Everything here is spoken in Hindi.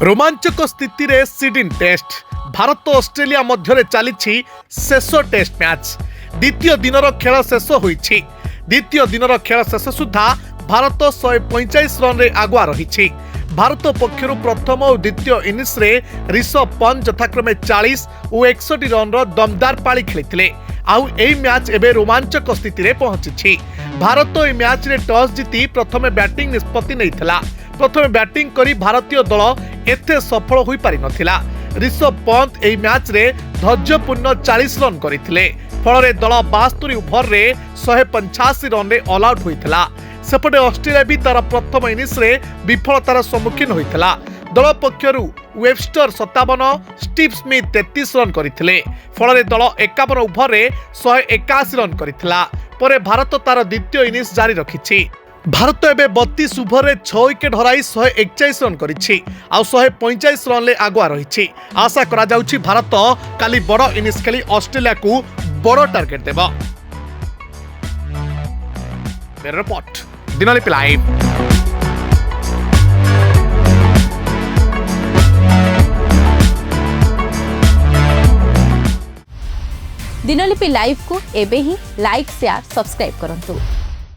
रोमांचक स्थिति रे सीडिन टेस्ट भारत ऑस्ट्रेलिया मध्य चली शेष टेस्ट मैच द्वितीय दिनर खेल शेष होईछि। द्वितीय दिनर खेल शेष सुधा भारत 145 रन रे आगुआ रही। भारत पक्षर प्रथम और द्वितीय इनिंग्स रे ऋषभ पंत यथाक्रमे 40 और 61 रन दमदार पाली खेली। आउ एई मैच एबे रोमांचक स्थिति रे पहुंची। भारत एई मैच रे टॉस जीति प्रथमे बैटिंग निष्पत्ति नैथिला। प्रथमे बैटिंग करी भारतीय दल एते सफल होई पारि नथिला। ऋषभ पंत एई मैच रे धैर्यपूर्ण 40 रन करिथिले। फल दल 72 ओभर रे 185 रन रे ऑल आउट होइथिला। सेपटे ऑस्ट्रेलिया भी तार प्रथम इनिंग्स रे विफलतार सम्मुखीन होइथिला। दल पक्षरु वेबस्टर 57, स्टीव स्मिथ 33 रन करिथिले। फल दल 51 ओभर रे 181 रन करिथिला। परे भारत तार द्वितीय इनिंग्स जारी रखिछि। भारत एबे 32 ओभर रे 6 विकेट हराई 141 रन करिछि। आ 145 रन ले आगुआ रहिछि। आशा करा जाउछि भारत काली बड़ इनिंग्स खेली ऑस्ट्रेलिया को बड़ टार्गेट देबो। मेरा report Dinalipi live. Dinalipi live को एबे ही लाइक शेयर सब्सक्राइब करंतु।